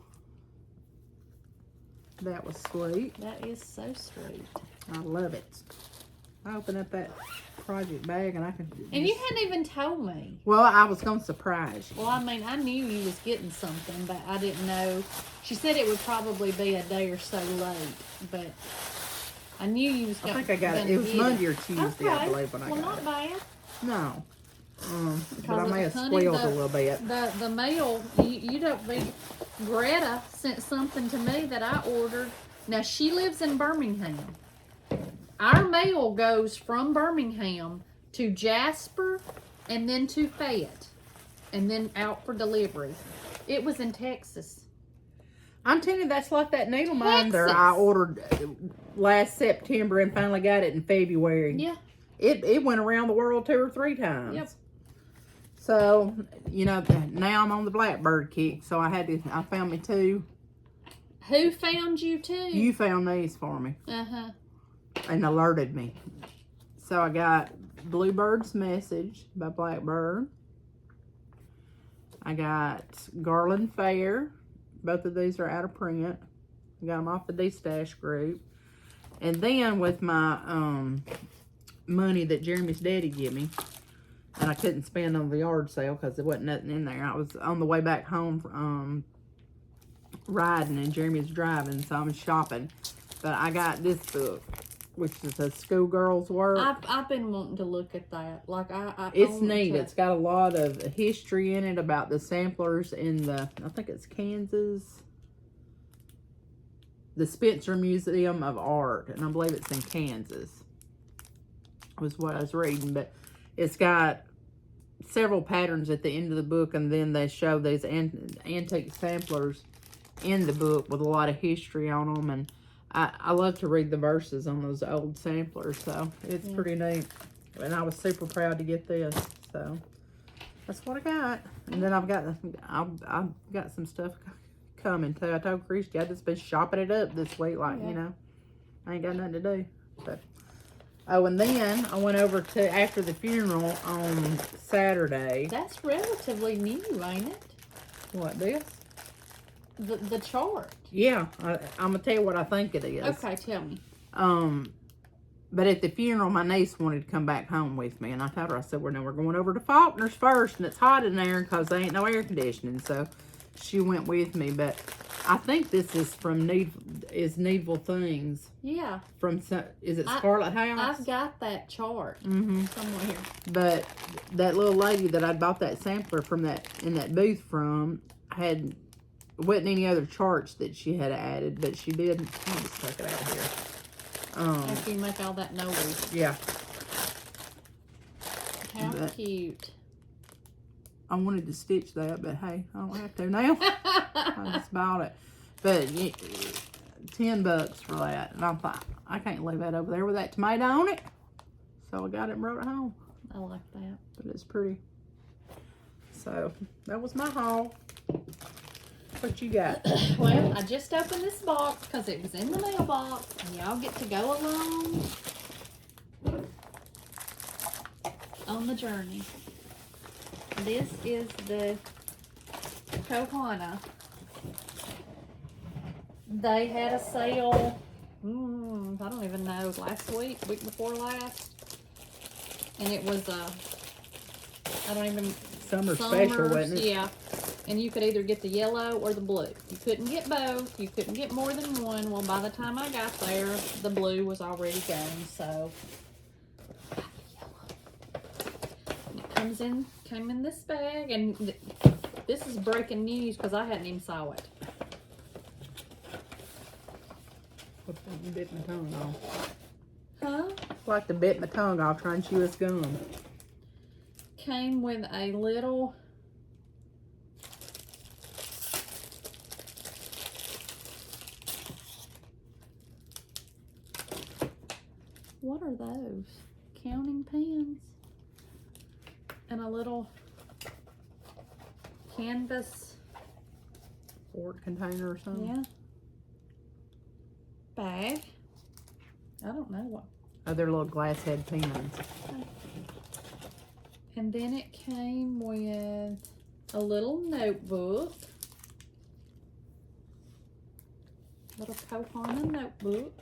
that was sweet. That is so sweet. I love it. I opened up that project bag and I can... And you hadn't even told me. Well, I was going to surprise you. Well, I mean, I knew you was getting something, but I didn't know. She said it would probably be a day or so late, but I knew you was going to... I think I got it. It was Monday or Tuesday, I believe, when I got it. Well, not bad. No. But I may have spoiled a little bit. The mail, you don't be... Greta sent something to me that I ordered. Now, she lives in Birmingham. Our mail goes from Birmingham to Jasper and then to Fayette and then out for delivery. It was in Texas. I'm telling you, that's like that needle minder I ordered last September and finally got it in February. Yeah. It went around the world 2 or 3 times. Yep. So, you know, now I'm on the Blackbird kick. So I found me 2. Who found you 2? You found these for me. Uh-huh. And alerted me. So I got Bluebird's Message by Blackbird. I got Garland Fair. Both of these are out of print. I got them off the D-Stash group. And then with my money that Jeremy's daddy gave me, and I couldn't spend on the yard sale because there wasn't nothing in there. I was on the way back home riding and Jeremy was driving, so I was shopping. But I got this book, which is a schoolgirl's work. I've been wanting to look at that. Like it's neat. It's got a lot of history in it about the samplers in I think it's Kansas, the Spencer Museum of Art, and I believe it's in Kansas. Was what I was reading, but it's got several patterns at the end of the book, and then they show these antique samplers in the book with a lot of history on them, and I love to read the verses on those old samplers, so it's pretty neat. And I was super proud to get this, so that's what I got. And then I've got some stuff coming too. I told Christy I just been shopping it up this week, like you know, I ain't got nothing to do. But oh, and then I went over to after the funeral on Saturday. That's relatively new, ain't it? What, this? The chart. Yeah, I'm gonna tell you what I think it is. Okay, tell me. But at the funeral, my niece wanted to come back home with me, and I told her, I said, we're going over to Faulkner's first, and it's hot in there because there ain't no air conditioning, so she went with me. But I think this is from Needful Things. Yeah. Is it Scarlet House? I've got that chart somewhere. But that little lady that I bought that sampler from in that booth from wasn't any other charts that she had added, but she did. Let me just take it out of here. After you make all that noise. Yeah. How cute. I wanted to stitch that, but hey, I don't have to now. I just bought it. But $10 for that. And I thought, I can't leave that over there with that tomato on it. So I got it and brought it home. I like that. But it's pretty. So, that was my haul. What you got? Well, I just opened this box because it was in the mailbox, and y'all get to go along on the journey. This is the Kohana. They had a sale, I don't even know, last week before last, and it was Summer special, wasn't it? Yeah. And you could either get the yellow or the blue. You couldn't get both. You couldn't get more than one. Well, by the time I got there, the blue was already gone. So, I got the yellow. And it came in this bag. And this is breaking news because I hadn't even saw it. You bit my tongue off. Huh? Like to bit my tongue off trying to chew its gum. Came with a little What are those? Counting pins. And a little canvas. Quart container or something? Yeah. Bag. I don't know what. Oh, they're little glass head pins. And then it came with a little notebook. Little Kohana notebook.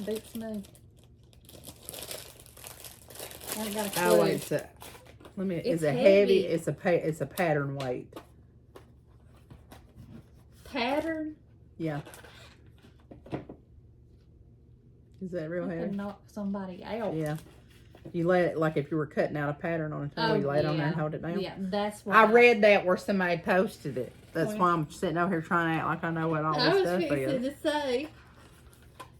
Beats me. I ain't got a clue. Oh, it's a. It's a heavy. It's a pattern weight. Pattern. Yeah. Is that real I heavy? could knock somebody out. Yeah. You let it, like if you were cutting out a pattern on a table, you lay it on there and hold it down. Yeah, that's what I read that where somebody posted it. That's Oh, why I'm sitting over here trying to act like I know what all this stuff is. I was fixing to say,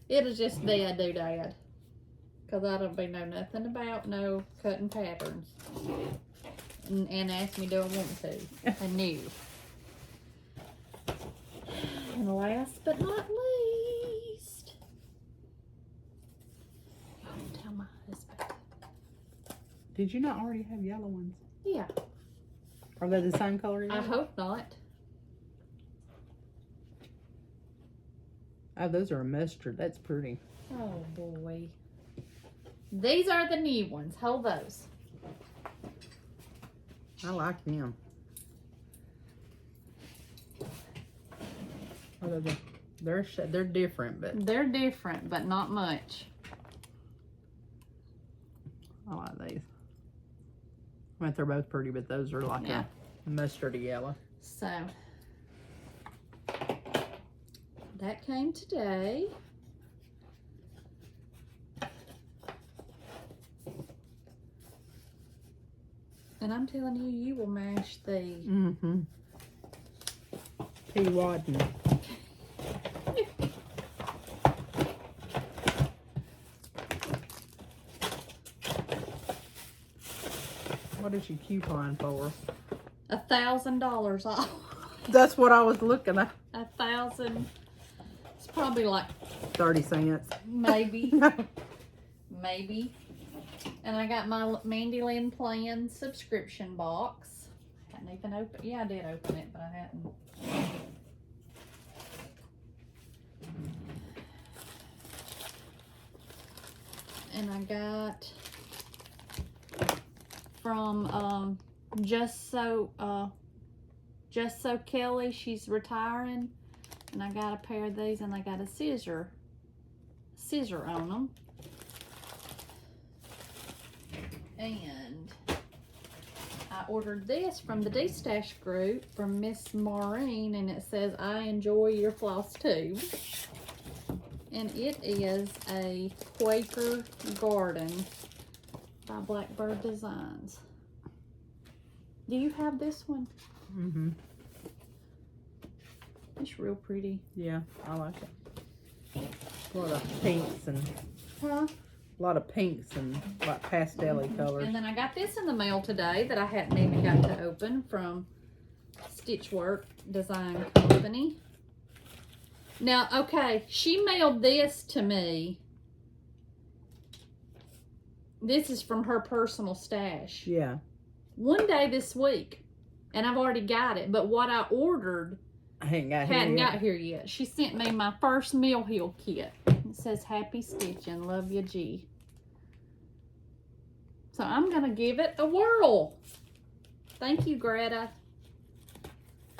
it'll just be a doodad. Because I don't know nothing about no cutting patterns. And ask me, do I want to? I knew. And last but not least, don't tell my husband. Did you not already have yellow ones? Yeah, Are they the same color? I hope not. Oh, those are a mustard. That's pretty. Oh boy. These are the new ones. Hold those. I like them. They're different, but They're different, but not much. I like these. I mean, they're both pretty, but those are like a mustardy yellow. So that came today. And I'm telling you, you will mash these. Mm-hmm. P. Wadden. What is your coupon for? $1,000 off. That's what I was looking at. 1,000. It's probably like 30 cents. maybe, maybe. And I got my Mandy Lynn Plan subscription box. I hadn't even opened. Yeah, I did open it, but I hadn't. And I got from Just So Kelly. She's retiring, and I got a pair of these, and I got a scissor on them. And I ordered this from the D-Stash group from Miss Maureen, and it says, I enjoy your FlossTube. And it is a Quaker Garden by Blackbird Designs. Do you have this one? Mm-hmm. It's real pretty. Yeah, I like it. A lot of pinks and Huh? a lot of pinks and like pastel-y colors. And then I got this in the mail today that I hadn't even got to open from StitckWork Design Company. Now, okay, she mailed this to me. This is from her personal stash. Yeah. One day this week, and I've already got it. But what I ordered I hadn't hadn't got here yet. She sent me my first Mill Hill kit. It says, Happy Stitching, love you, G. So I'm going to give it a whirl. Thank you, Greta.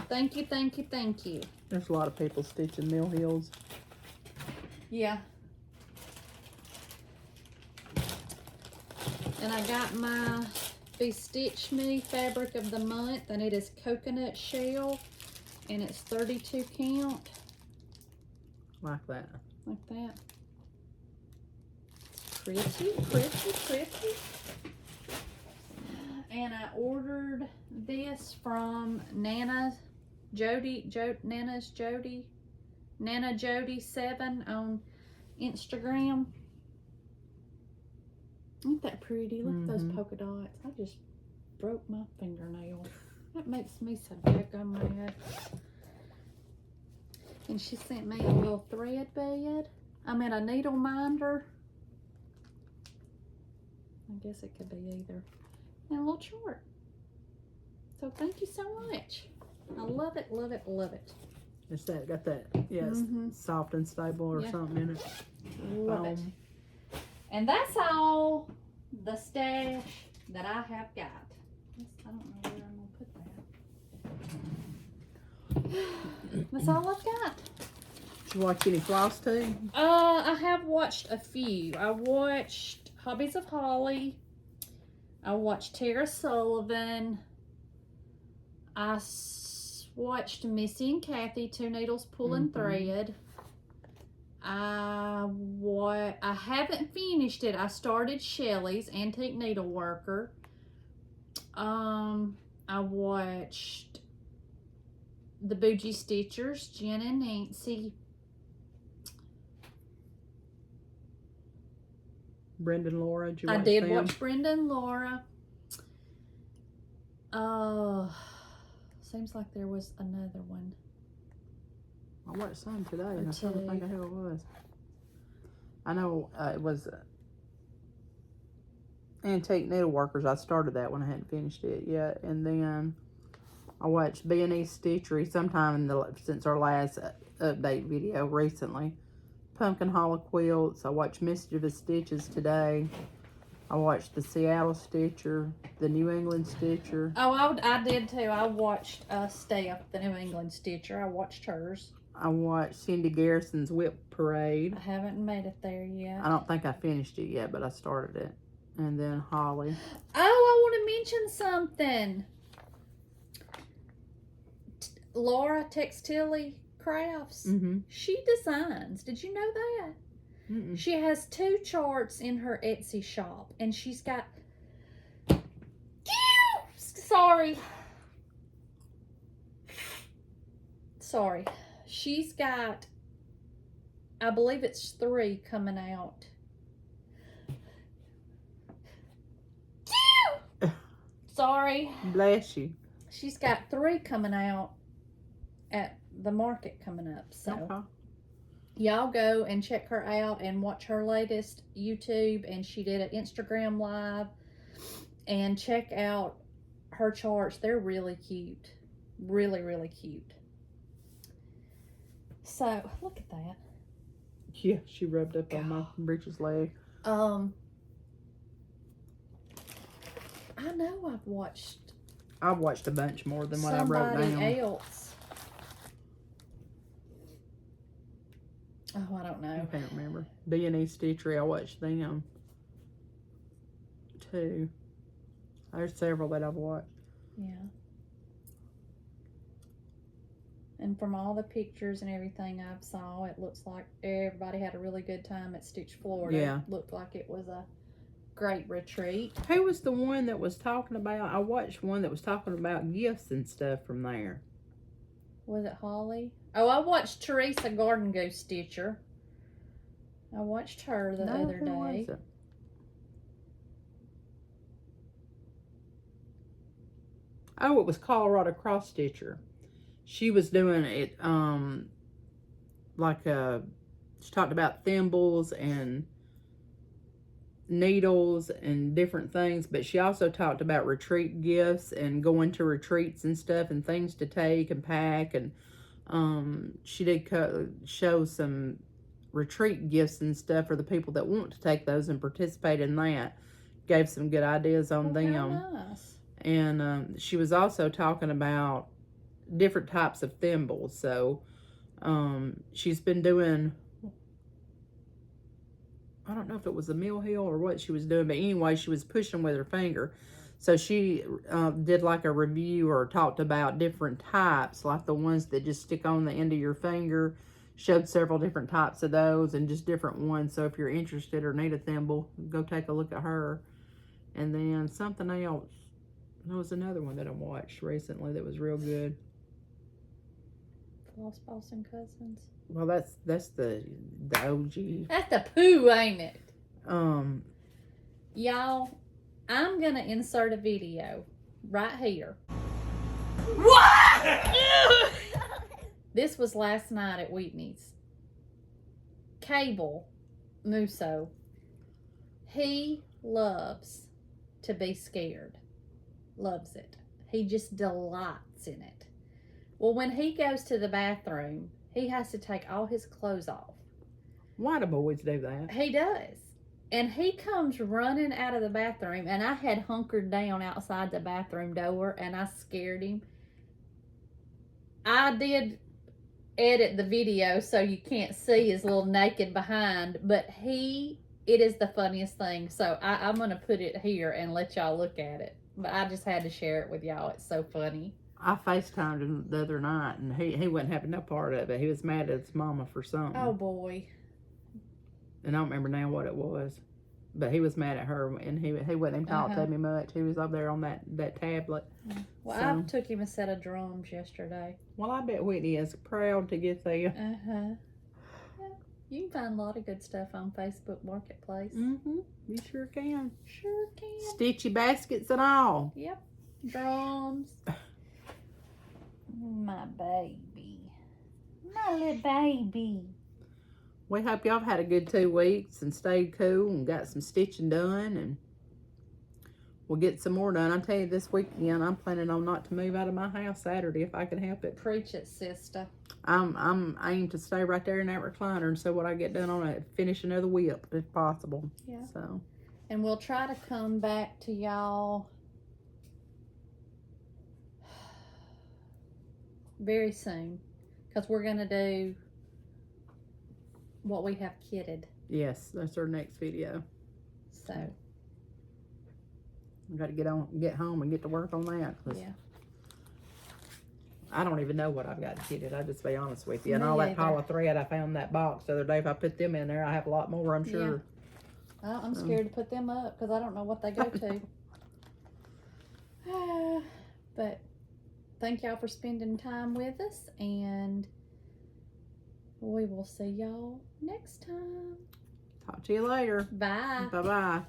Thank you, thank you, thank you. There's a lot of people stitching Mill Hills. Yeah. And I got my Bestitch Me Fabric of the Month, and it is coconut shell, and it's 32 count. Like that. Like that. Pretty, pretty, pretty. And I ordered this from Nana Jody 7 on Instagram. Ain't that pretty? Look at those Mhm. polka dots. I just broke my fingernail. That makes me so daggone mad. And she sent me a little thread bed. I mean a needle minder. I guess it could be either. And a little chart. So thank you so much. I love it, love it, love it. It's that, got that, yes, Mhm. soft and stable or Yeah. something in it. Love it. And that's all the stash that I have got. I don't know where I'm gonna put that. That's all I've got. Did you watch any FlossTube? I have watched a few. I watched Hobbies of Holly. I watched Tara Sullivan. I watched Missy and Kathy, Two Needles Pulling Thread. I haven't finished it. I started Shelly's Antique Needleworker. I watched the Bougie Stitchers, Jen and Nancy. Brenda and Laura, did you watch I did them? watch Brenda and Laura. Seems like there was another one. I watched some today, Or and I still don't think two. who it was. I know it was Antique Needleworkers. I started that one. I hadn't finished it yet. And then I watched B&E Stitchery sometime since our last update video recently. Pumpkin Hollow Quilts. I watched Mischievous Stitches today. I watched the Seattle Stitcher, the New England Stitcher. Oh, I did too. I watched Steph, the New England Stitcher. I watched hers. I watched Cindy Garrison's Whip Parade. I haven't made it there yet. I don't think I finished it yet, but I started it. And then Holly. Oh, I want to mention something. Laura Textilly Crafts. She designs. Did you know that? She has 2 charts in her Etsy shop, and she's got. Sorry. She's got, I believe it's 3 coming out. Sorry. Bless you. She's got 3 coming out at the market coming up. So y'all go and check her out and watch her latest YouTube. And she did an Instagram live. And check out her charts. They're really cute. Really, really cute. So, look at that. Yeah, she rubbed up on my breeches leg. I know I've watched a bunch more than what I wrote down. somebody else. Oh, I don't know. I can't remember. B&E Stitchery, I watched them too. There's several that I've watched. Yeah. And from all the pictures and everything I've saw, it looks like everybody had a really good time at Stitch Florida. Yeah. Looked like it was a great retreat. Who was the one that was talking about? I watched one that was talking about gifts and stuff from there. Was it Holly? Oh, I watched Teresa Garden Goose Stitcher. I watched her the other who was day. it? Oh, it was Colorado Cross Stitcher. She was doing it, she talked about thimbles and needles and different things, but she also talked about retreat gifts and going to retreats and stuff and things to take and pack. And she did show some retreat gifts and stuff for the people that want to take those and participate in that. Gave some good ideas on them. How nice. And she was also talking about different types of thimbles. So she's been doing, I don't know if it was a mill heel or what she was doing, but anyway, she was pushing with her finger. So she did like a review or talked about different types, like the ones that just stick on the end of your finger. Showed several different types of those and just different ones. So if you're interested or need a thimble, go take a look at her. And then something else. There was another one that I watched recently that was real good. Floss, Bossin Cousins. Well, that's the OG. That's the poo, ain't it? Y'all, I'm gonna insert a video right here. What? This was last night at Whitney's. Cable Musso, he loves to be scared. Loves it. He just delights in it. Well, when he goes to the bathroom, he has to take all his clothes off. Why do boys do that? He does. And he comes running out of the bathroom, and I had hunkered down outside the bathroom door, and I scared him. I did edit the video so you can't see his little naked behind, but it is the funniest thing. So I'm going to put it here and let y'all look at it. But I just had to share it with y'all. It's so funny. I FaceTimed him the other night, and he wasn't having no part of it. He was mad at his mama for something. Oh, boy. And I don't remember now what it was. But he was mad at her, and he wouldn't even talk to me much. He was up there on that tablet. Well, I took him a set of drums yesterday. Well, I bet Whitney is proud to get there. Yeah, you can find a lot of good stuff on Facebook Marketplace. You sure can. Sure can. Stitchy baskets and all. Yep. Drums. My baby. My little baby. We hope y'all had a good 2 weeks and stayed cool and got some stitching done, and we'll get some more done. I tell you, this weekend I'm planning on not to move out of my house Saturday if I can help it. Preach it, sister. I'm aimed to stay right there in that recliner and so what I get done on it, finish another whip if possible. Yeah. So. And we'll try to come back to y'all very soon, because we're gonna do what we have kitted. Yes, that's our next video. So we got to get home and get to work on that. Yeah. I don't even know what I've got kitted. I'll just be honest with you. And Me all that either. pile of thread I found in that box the other day, if I put them in there, I have a lot more, I'm sure. Well, I'm scared to put them up because I don't know what they go to. But thank y'all for spending time with us, and we will see y'all next time. Talk to you later. Bye. Bye-bye.